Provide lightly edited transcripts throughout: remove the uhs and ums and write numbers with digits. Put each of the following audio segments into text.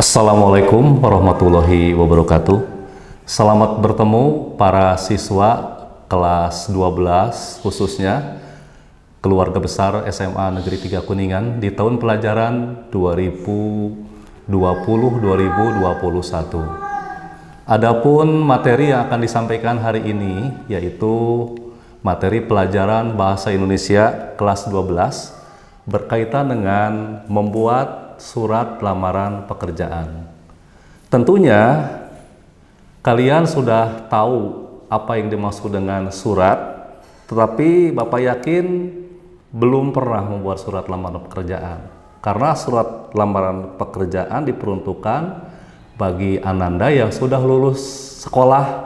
Assalamualaikum warahmatullahi wabarakatuh. Selamat bertemu para siswa kelas 12 khususnya keluarga besar SMA Negeri 3 Kuningan di tahun pelajaran 2020-2021. Adapun materi yang akan disampaikan hari ini yaitu materi pelajaran Bahasa Indonesia kelas 12 berkaitan dengan membuat surat lamaran pekerjaan. Tentunya kalian sudah tahu apa yang dimaksud dengan surat, tetapi Bapak yakin belum pernah membuat surat lamaran pekerjaan. Karena surat lamaran pekerjaan diperuntukkan bagi ananda yang sudah lulus sekolah,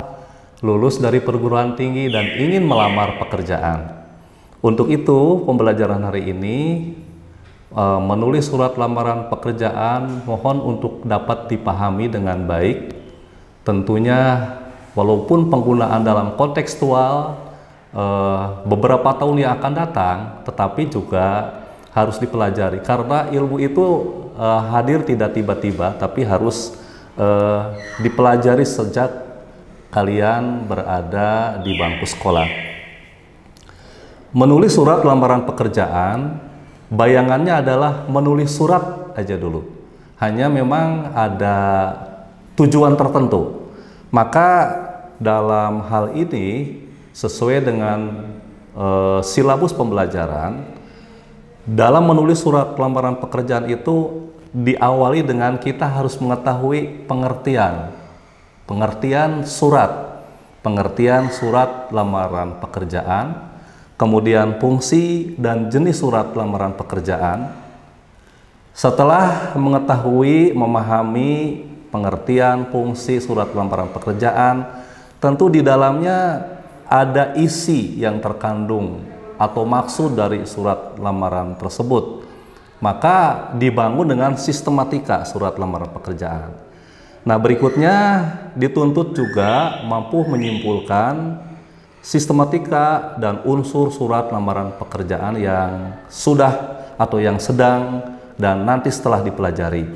lulus dari perguruan tinggi dan ingin melamar pekerjaan. Untuk itu, pembelajaran hari ini menulis surat lamaran pekerjaan mohon untuk dapat dipahami dengan baik. Tentunya walaupun penggunaan dalam kontekstual beberapa tahun yang akan datang, tetapi juga harus dipelajari karena ilmu itu hadir tidak tiba-tiba, tapi harus dipelajari sejak kalian berada di bangku sekolah. Menulis surat lamaran pekerjaan, bayangannya adalah menulis surat aja dulu. Hanya memang ada tujuan tertentu. Maka dalam hal ini sesuai dengan silabus pembelajaran, dalam menulis surat lamaran pekerjaan itu diawali dengan kita harus mengetahui pengertian surat lamaran pekerjaan, kemudian fungsi dan jenis surat lamaran pekerjaan. Setelah mengetahui, memahami pengertian, fungsi surat lamaran pekerjaan, tentu di dalamnya ada isi yang terkandung atau maksud dari surat lamaran tersebut. Maka dibangun dengan sistematika surat lamaran pekerjaan. Nah, berikutnya dituntut juga mampu menyimpulkan sistematika dan unsur surat lamaran pekerjaan yang sudah atau yang sedang dan nanti setelah dipelajari.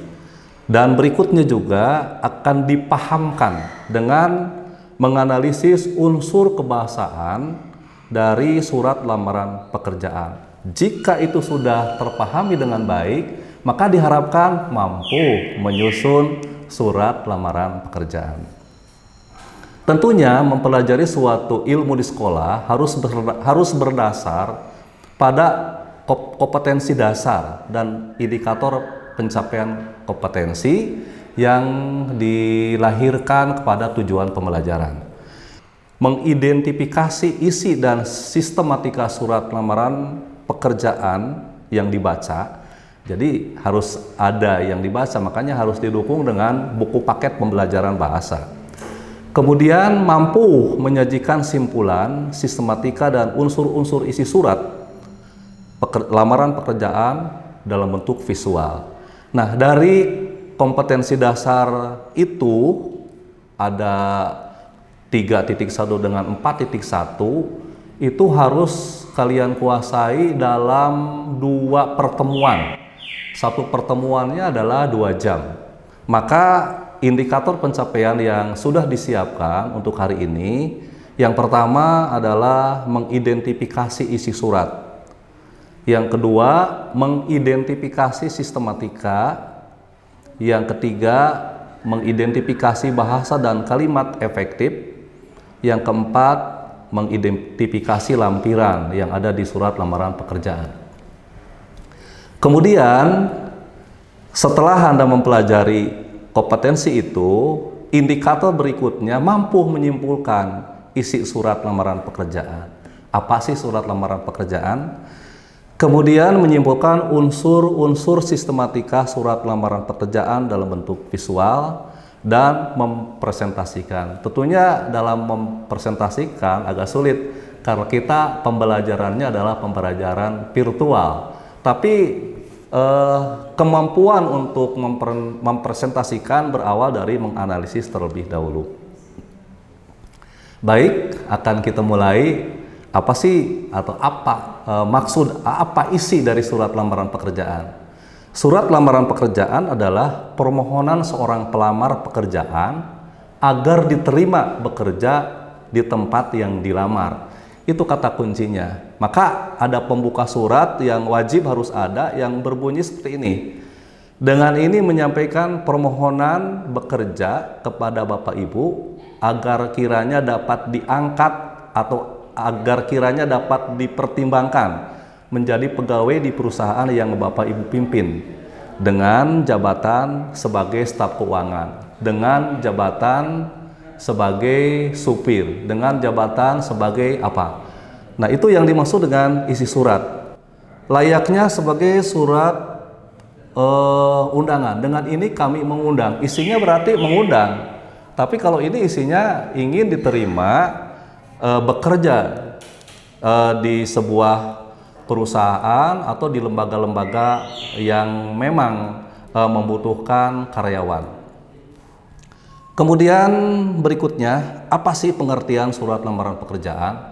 Dan berikutnya juga akan dipahamkan dengan menganalisis unsur kebahasaan dari surat lamaran pekerjaan. Jika itu sudah terpahami dengan baik, maka diharapkan mampu menyusun surat lamaran pekerjaan. Tentunya mempelajari suatu ilmu di sekolah harus berdasar pada kompetensi dasar dan indikator pencapaian kompetensi yang dilahirkan kepada tujuan pembelajaran. Mengidentifikasi isi dan sistematika surat lamaran pekerjaan yang dibaca. Jadi harus ada yang dibaca, makanya harus didukung dengan buku paket pembelajaran bahasa. Kemudian mampu menyajikan simpulan, sistematika, dan unsur-unsur isi surat lamaran pekerjaan dalam bentuk visual. Nah, dari kompetensi dasar itu ada 3.1 dengan 4.1 itu harus kalian kuasai dalam 2 pertemuan. Satu pertemuannya adalah 2 jam. Maka indikator pencapaian yang sudah disiapkan untuk hari ini, yang pertama adalah mengidentifikasi isi surat. Yang kedua, mengidentifikasi sistematika. Yang ketiga, mengidentifikasi bahasa dan kalimat efektif. Yang keempat, mengidentifikasi lampiran yang ada di surat lamaran pekerjaan. Kemudian, setelah Anda mempelajari kompetensi itu, indikator berikutnya mampu menyimpulkan isi surat lamaran pekerjaan. Apa sih surat lamaran pekerjaan? Kemudian menyimpulkan unsur-unsur sistematika surat lamaran pekerjaan dalam bentuk visual dan mempresentasikan. Tentunya dalam mempresentasikan agak sulit karena kita pembelajarannya adalah pembelajaran virtual. Tapi kemampuan untuk mempresentasikan berawal dari menganalisis terlebih dahulu. Baik, akan kita mulai. Apa sih atau apa maksud, apa isi dari surat lamaran pekerjaan? Surat lamaran pekerjaan adalah permohonan seorang pelamar pekerjaan agar diterima bekerja di tempat yang dilamar. Itu kata kuncinya. Maka ada pembuka surat yang wajib harus ada yang berbunyi seperti ini. Dengan ini menyampaikan permohonan bekerja kepada Bapak Ibu agar kiranya dapat diangkat atau agar kiranya dapat dipertimbangkan menjadi pegawai di perusahaan yang Bapak Ibu pimpin dengan jabatan sebagai staf keuangan, dengan jabatan sebagai supir, dengan jabatan sebagai apa. Nah, itu yang dimaksud dengan isi surat. Layaknya sebagai surat undangan. Dengan ini kami mengundang. Isinya berarti mengundang. Tapi kalau ini isinya ingin diterima bekerja di sebuah perusahaan atau di lembaga-lembaga yang memang membutuhkan karyawan. Kemudian berikutnya, apa sih pengertian surat lamaran pekerjaan?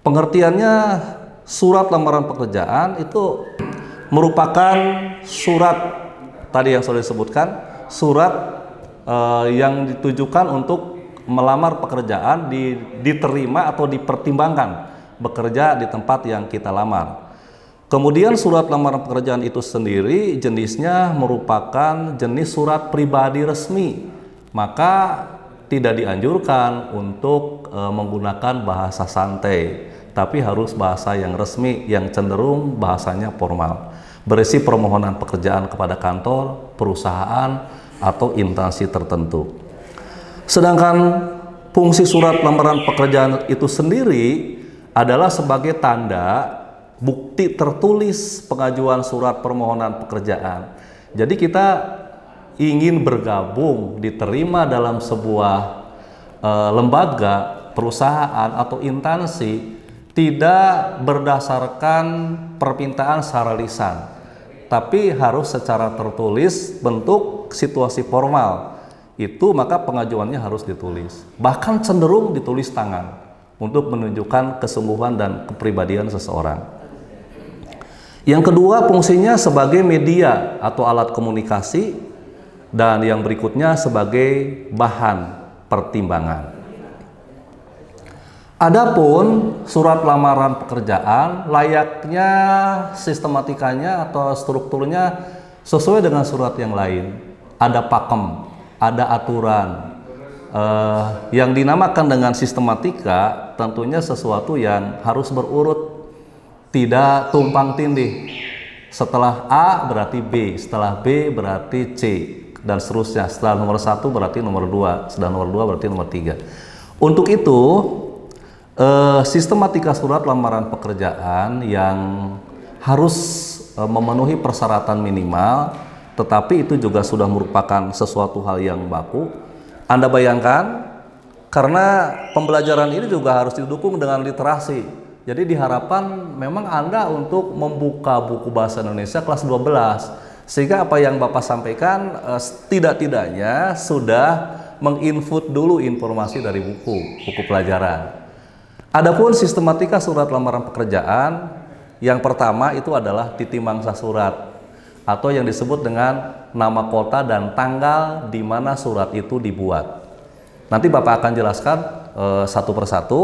Pengertiannya, surat lamaran pekerjaan itu merupakan surat tadi yang sudah disebutkan, surat yang ditujukan untuk melamar pekerjaan, diterima atau dipertimbangkan bekerja di tempat yang kita lamar. Kemudian surat lamaran pekerjaan itu sendiri jenisnya merupakan jenis surat pribadi resmi, maka tidak dianjurkan untuk menggunakan bahasa santai, tapi harus bahasa yang resmi, yang cenderung bahasanya formal, berisi permohonan pekerjaan kepada kantor, perusahaan, atau instansi tertentu. Sedangkan fungsi surat lamaran pekerjaan itu sendiri adalah sebagai tanda bukti tertulis pengajuan surat permohonan pekerjaan. Jadi kita ingin bergabung, diterima dalam sebuah lembaga, perusahaan atau instansi, tidak berdasarkan permintaan secara lisan, tapi harus secara tertulis bentuk situasi formal. Itu maka pengajuannya harus ditulis, bahkan cenderung ditulis tangan untuk menunjukkan kesungguhan dan kepribadian seseorang. Yang kedua, fungsinya sebagai media atau alat komunikasi, dan yang berikutnya sebagai bahan pertimbangan. Adapun surat lamaran pekerjaan layaknya sistematikanya atau strukturnya sesuai dengan surat yang lain. Ada pakem, ada aturan. Yang dinamakan dengan sistematika tentunya sesuatu yang harus berurut, tidak tumpang tindih. Setelah A berarti B, setelah B berarti C, dan seterusnya. Setelah nomor 1 berarti nomor 2, setelah nomor 2 berarti nomor 3. Untuk itu, sistematika surat lamaran pekerjaan yang harus memenuhi persyaratan minimal, tetapi itu juga sudah merupakan sesuatu hal yang baku. Anda bayangkan, karena pembelajaran ini juga harus didukung dengan literasi. Jadi diharapkan memang Anda untuk membuka buku bahasa Indonesia kelas 12, sehingga apa yang Bapak sampaikan tidak-tidaknya sudah menginput dulu informasi dari buku pelajaran. Adapun sistematika surat lamaran pekerjaan, yang pertama itu adalah titi mangsa surat, atau yang disebut dengan nama kota dan tanggal di mana surat itu dibuat. Nanti Bapak akan jelaskan satu persatu.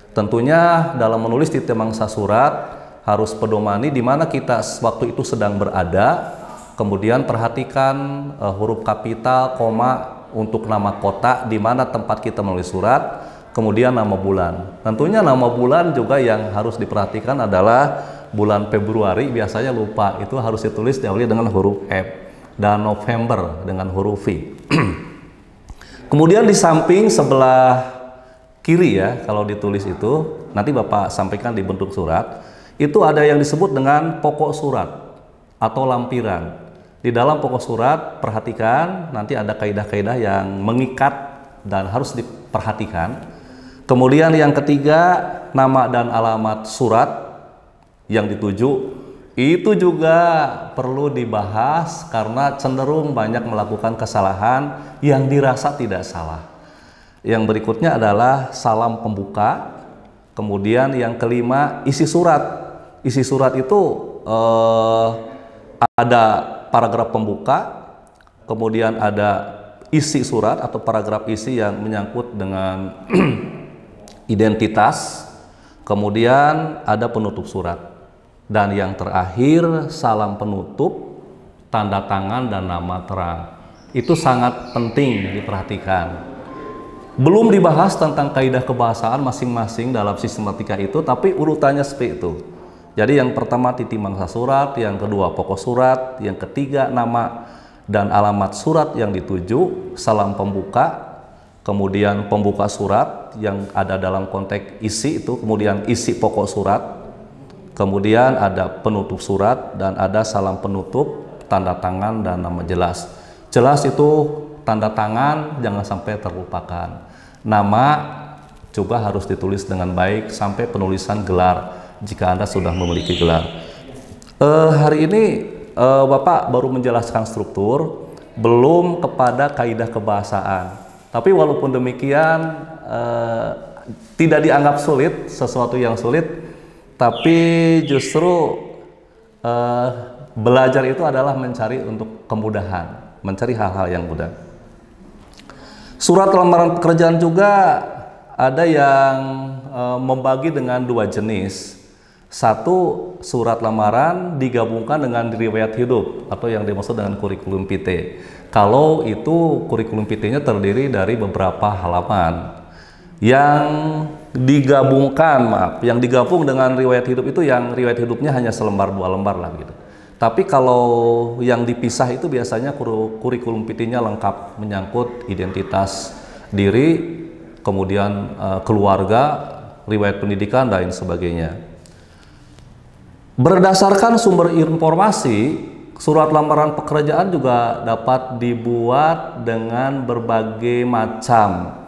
Tentunya dalam menulis titi mangsa surat harus pedomani di mana kita waktu itu sedang berada. Kemudian perhatikan huruf kapital, koma untuk nama kota di mana tempat kita menulis surat. Kemudian nama bulan. Tentunya nama bulan juga yang harus diperhatikan adalah bulan Februari, biasanya lupa, itu harus ditulis diawali dengan huruf F, dan November dengan huruf V. Kemudian di samping sebelah kiri ya, kalau ditulis itu nanti Bapak sampaikan di bentuk surat, itu ada yang disebut dengan pokok surat atau lampiran. Di dalam pokok surat perhatikan nanti ada kaidah-kaidah yang mengikat dan harus diperhatikan. Kemudian yang ketiga, nama dan alamat surat yang dituju itu juga perlu dibahas karena cenderung banyak melakukan kesalahan yang dirasa tidak salah. Yang berikutnya adalah salam pembuka. Kemudian yang kelima, isi surat. Isi surat itu ada paragraf pembuka, kemudian ada isi surat atau paragraf isi yang menyangkut dengan identitas, kemudian ada penutup surat, dan yang terakhir salam penutup, tanda tangan dan nama terang. Itu sangat penting diperhatikan. Belum dibahas tentang kaidah kebahasaan masing-masing dalam sistematika itu, tapi urutannya seperti itu. Jadi yang pertama titik mangsa surat, yang kedua pokok surat, yang ketiga nama dan alamat surat yang dituju, salam pembuka, kemudian pembuka surat yang ada dalam konteks isi itu, kemudian isi pokok surat, kemudian ada penutup surat, dan ada salam penutup, tanda tangan, dan nama jelas. Jelas itu tanda tangan jangan sampai terlupakan. Nama juga harus ditulis dengan baik sampai penulisan gelar jika Anda sudah memiliki gelar. Hari ini Bapak baru menjelaskan struktur, belum kepada kaidah kebahasaan. Tapi walaupun demikian tidak dianggap sulit, sesuatu yang sulit, tapi justru belajar itu adalah mencari untuk kemudahan, mencari hal-hal yang mudah. Surat lamaran pekerjaan juga ada yang membagi dengan dua jenis. Satu, surat lamaran digabungkan dengan riwayat hidup atau yang dimaksud dengan kurikulum vitae. Kalau itu kurikulum vitae-nya terdiri dari beberapa halaman. Yang digabungkan, yang digabung dengan riwayat hidup itu yang riwayat hidupnya hanya selembar dua lembar lah gitu. Tapi kalau yang dipisah itu biasanya kurikulum vitae-nya lengkap, menyangkut identitas diri, kemudian keluarga, riwayat pendidikan, dan sebagainya. Berdasarkan sumber informasi, surat lamaran pekerjaan juga dapat dibuat dengan berbagai macam.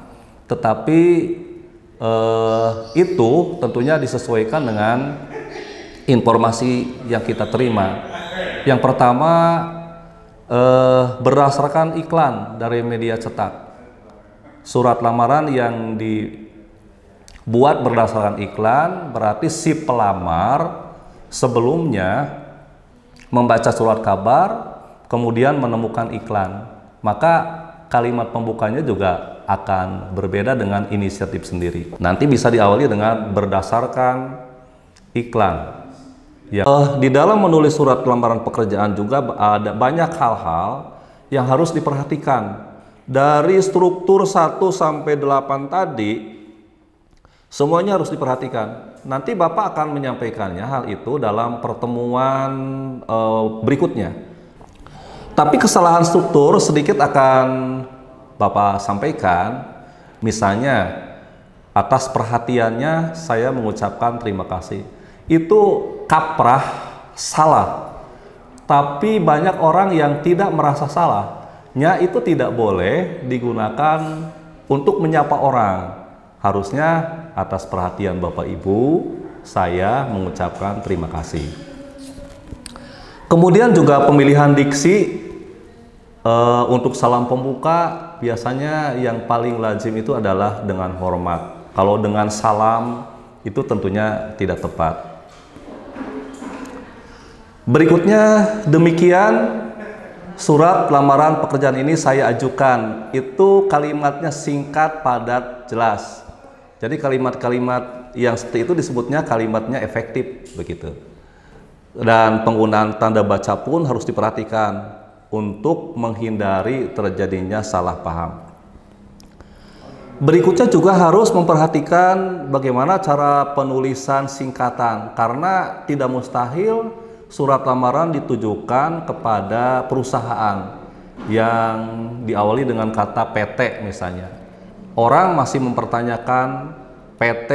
Tetapi itu tentunya disesuaikan dengan informasi yang kita terima. Yang pertama, berdasarkan iklan dari media cetak. Surat lamaran yang dibuat berdasarkan iklan berarti si pelamar sebelumnya membaca surat kabar, kemudian menemukan iklan. Maka kalimat pembukanya juga akan berbeda dengan inisiatif sendiri. Nanti bisa diawali dengan berdasarkan iklan. Ya. Di dalam menulis surat lamaran pekerjaan juga ada banyak hal-hal yang harus diperhatikan. Dari struktur 1 sampai 8 tadi, semuanya harus diperhatikan. Nanti Bapak akan menyampaikannya hal itu dalam pertemuan berikutnya. Tapi kesalahan struktur sedikit akan Bapak sampaikan. Misalnya, atas perhatiannya saya mengucapkan terima kasih. Itu kaprah, salah. Tapi banyak orang yang tidak merasa salahnya, itu tidak boleh digunakan untuk menyapa orang. Harusnya atas perhatian Bapak Ibu, saya mengucapkan terima kasih. Kemudian juga pemilihan diksi untuk salam pembuka, biasanya yang paling lazim itu adalah dengan hormat. Kalau dengan salam itu tentunya tidak tepat. Berikutnya, demikian surat lamaran pekerjaan ini saya ajukan. Itu kalimatnya singkat, padat, jelas. Jadi kalimat-kalimat yang seperti itu disebutnya kalimatnya efektif begitu. Dan penggunaan tanda baca pun harus diperhatikan untuk menghindari terjadinya salah paham. Berikutnya juga harus memperhatikan bagaimana cara penulisan singkatan, karena tidak mustahil surat lamaran ditujukan kepada perusahaan yang diawali dengan kata PT misalnya. Orang masih mempertanyakan PT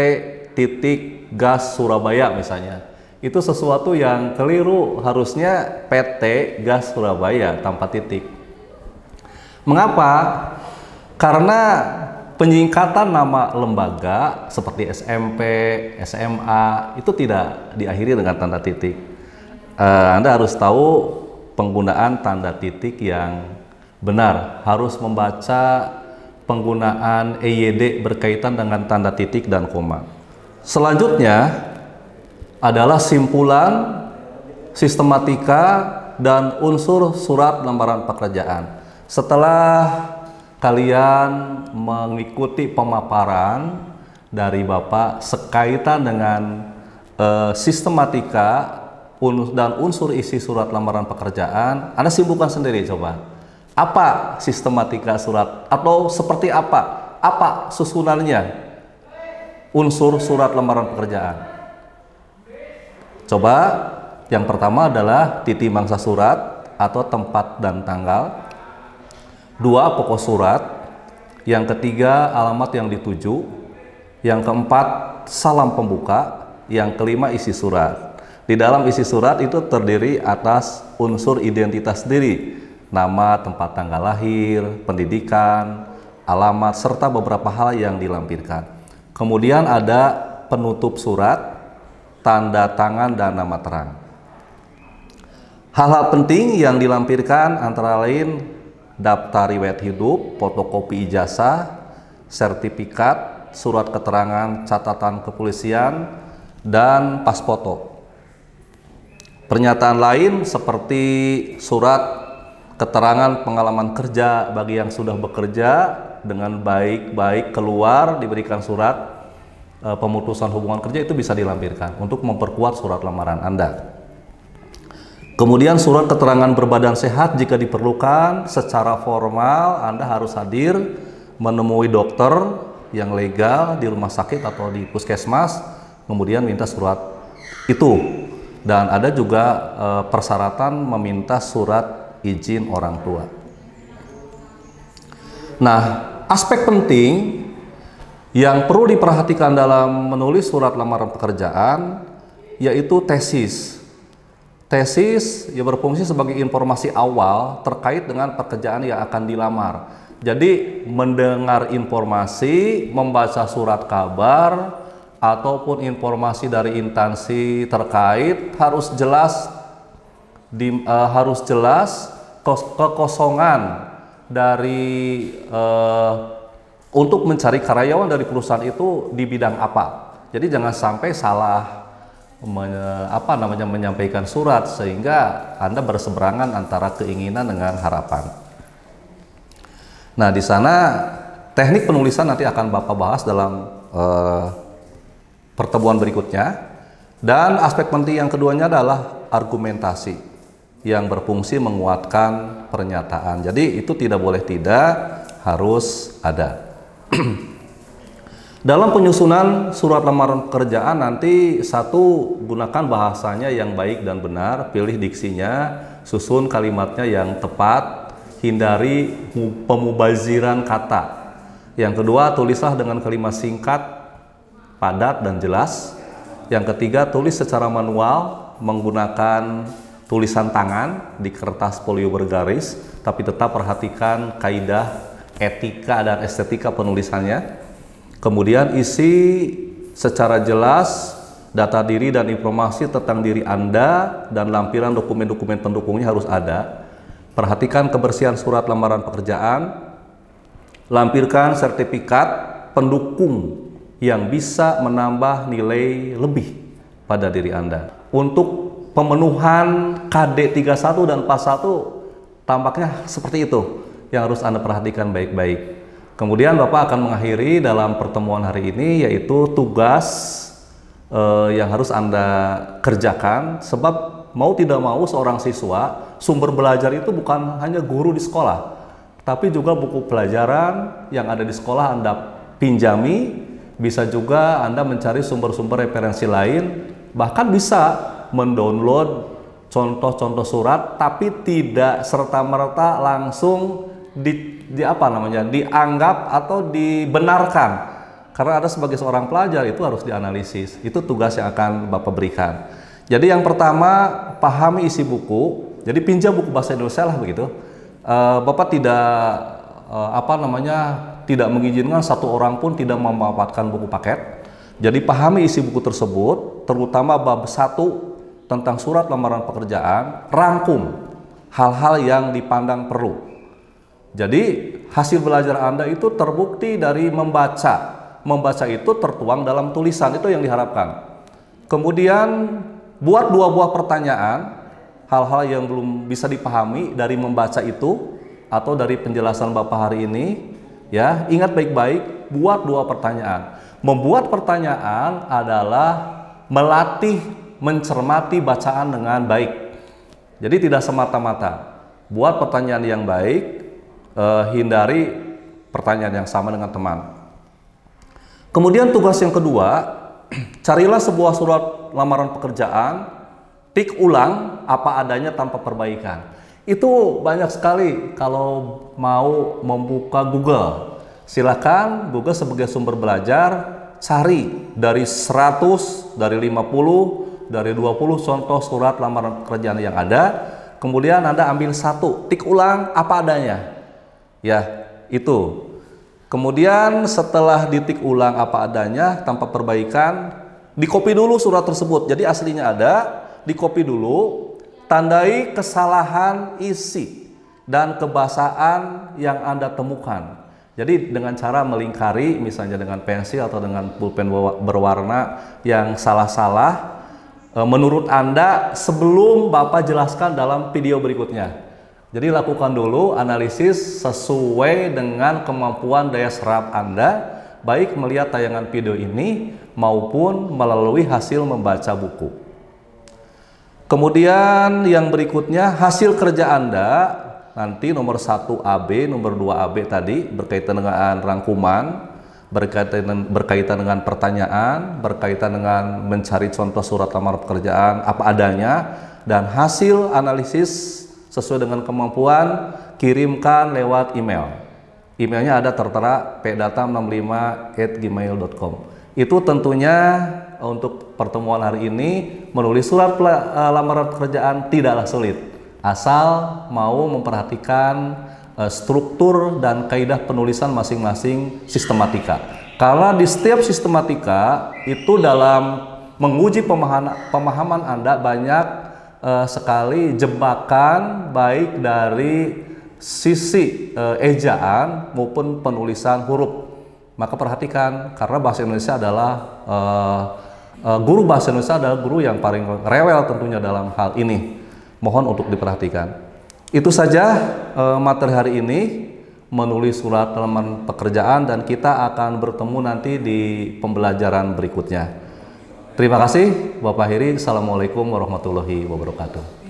titik gas Surabaya misalnya. Itu sesuatu yang keliru, harusnya PT gas Surabaya tanpa titik. Mengapa? Karena penyingkatan nama lembaga seperti SMP, SMA itu tidak diakhiri dengan tanda titik. Anda harus tahu penggunaan tanda titik yang benar, harus membaca penggunaan EYD berkaitan dengan tanda titik dan koma. Selanjutnya adalah simpulan sistematika dan unsur surat lamaran pekerjaan. Setelah kalian mengikuti pemaparan dari Bapak sekaitan dengan sistematika dan unsur isi surat lamaran pekerjaan, Anda simpulkan sendiri coba. Apa sistematika surat atau seperti apa? Apa susunannya unsur surat lamaran pekerjaan? Coba, yang pertama adalah titik mangsa surat atau tempat dan tanggal. 2, pokok surat. Yang ketiga, alamat yang dituju. Yang keempat, salam pembuka. Yang kelima, isi surat. Di dalam isi surat itu terdiri atas unsur identitas diri, nama, tempat tanggal lahir, pendidikan, alamat, serta beberapa hal yang dilampirkan. Kemudian ada penutup surat, tanda tangan, dan nama terang. Hal-hal penting yang dilampirkan antara lain daftar riwayat hidup, fotokopi ijazah, sertifikat, surat keterangan catatan kepolisian, dan pas foto. Pernyataan lain seperti surat keterangan pengalaman kerja bagi yang sudah bekerja dengan baik keluar, diberikan surat pemutusan hubungan kerja, itu bisa dilampirkan untuk memperkuat surat lamaran Anda. Kemudian surat keterangan berbadan sehat jika diperlukan secara formal, Anda harus hadir menemui dokter yang legal di rumah sakit atau di puskesmas, kemudian minta surat itu. Dan ada juga persyaratan meminta surat izin orang tua. Nah, aspek penting yang perlu diperhatikan dalam menulis surat lamaran pekerjaan yaitu tesis. Tesis ya berfungsi sebagai informasi awal terkait dengan pekerjaan yang akan dilamar. Jadi mendengar informasi, membaca surat kabar, ataupun informasi dari instansi terkait harus jelas kekosongan dari untuk mencari karyawan dari perusahaan itu di bidang apa. Jadi jangan sampai salah menyampaikan surat sehingga Anda berseberangan antara keinginan dengan harapan. Nah, di sana teknik penulisan nanti akan Bapak bahas dalam pertemuan berikutnya. Dan aspek penting yang keduanya adalah argumentasi yang berfungsi menguatkan pernyataan. Jadi itu tidak boleh tidak, harus ada. Dalam penyusunan surat lamaran pekerjaan nanti satu, gunakan bahasanya yang baik dan benar, pilih diksinya, susun kalimatnya yang tepat, hindari pemubaziran kata. Yang kedua, tulislah dengan kalimat singkat, padat dan jelas. Yang ketiga, tulis secara manual menggunakan tulisan tangan di kertas folio bergaris, tapi tetap perhatikan kaidah etika dan estetika penulisannya. Kemudian isi secara jelas data diri dan informasi tentang diri Anda dan lampiran dokumen-dokumen pendukungnya harus ada. Perhatikan kebersihan surat lamaran pekerjaan. Lampirkan sertifikat pendukung yang bisa menambah nilai lebih pada diri Anda. Untuk pemenuhan KD 31 dan PAS 1 tampaknya seperti itu yang harus Anda perhatikan baik-baik. Kemudian Bapak akan mengakhiri dalam pertemuan hari ini yaitu tugas yang harus Anda kerjakan, sebab mau tidak mau seorang siswa sumber belajar itu bukan hanya guru di sekolah, tapi juga buku pelajaran yang ada di sekolah Anda pinjami. Bisa juga Anda mencari sumber-sumber referensi lain, bahkan bisa mendownload contoh-contoh surat, tapi tidak serta-merta langsung dianggap atau dibenarkan. Karena Anda sebagai seorang pelajar itu harus dianalisis. Itu tugas yang akan Bapak berikan. Jadi yang pertama, pahami isi buku. Jadi pinjam buku bahasa Indonesia lah begitu. Bapak tidak mengizinkan satu orang pun tidak memanfaatkan buku paket. Jadi pahami isi buku tersebut, terutama bab 1 tentang surat lamaran pekerjaan, rangkum hal-hal yang dipandang perlu. Jadi hasil belajar Anda itu terbukti dari membaca. Membaca itu tertuang dalam tulisan, itu yang diharapkan. Kemudian buat 2 buah pertanyaan hal-hal yang belum bisa dipahami dari membaca itu atau dari penjelasan Bapak hari ini, ya, ingat baik-baik, buat 2 pertanyaan. Membuat pertanyaan adalah melatih mencermati bacaan dengan baik. Jadi tidak semata-mata buat pertanyaan yang baik, hindari pertanyaan yang sama dengan teman. Kemudian tugas yang kedua, carilah sebuah surat lamaran pekerjaan, tik ulang apa adanya tanpa perbaikan. Itu banyak sekali kalau mau membuka Google. Silakan Google sebagai sumber belajar, cari dari 100, dari 50, dari 20 contoh surat lamaran pekerjaan yang ada. Kemudian Anda ambil 1, tik ulang apa adanya. Ya, itu. Kemudian setelah ditik ulang apa adanya tanpa perbaikan, di-copy dulu surat tersebut. Jadi aslinya ada, di-copy dulu, tandai kesalahan isi dan kebahasaan yang Anda temukan. Jadi dengan cara melingkari, misalnya dengan pensil atau dengan pulpen berwarna yang salah-salah, menurut Anda sebelum Bapak jelaskan dalam video berikutnya. Jadi lakukan dulu analisis sesuai dengan kemampuan daya serap Anda, baik melihat tayangan video ini maupun melalui hasil membaca buku. Kemudian yang berikutnya, hasil kerja Anda, nanti nomor 1 AB, nomor 2 AB tadi berkaitan dengan rangkuman, berkaitan dengan pertanyaan, berkaitan dengan mencari contoh surat lamaran pekerjaan apa adanya, dan hasil analisis sesuai dengan kemampuan, kirimkan lewat email. Emailnya ada tertera pdata65@gmail.com. Itu tentunya untuk pertemuan hari ini, menulis surat lamaran pekerjaan tidaklah sulit, asal mau memperhatikan struktur dan kaidah penulisan masing-masing sistematika. Karena di setiap sistematika itu dalam menguji pemahaman Anda banyak sekali jebakan, baik dari sisi ejaan maupun penulisan huruf. Maka perhatikan, karena bahasa Indonesia adalah guru bahasa Indonesia adalah guru yang paling rewel tentunya dalam hal ini. Mohon untuk diperhatikan. Itu saja materi hari ini, menulis surat lamaran pekerjaan, dan kita akan bertemu nanti di pembelajaran berikutnya. Terima kasih, Bapak Heri. Assalamualaikum warahmatullahi wabarakatuh.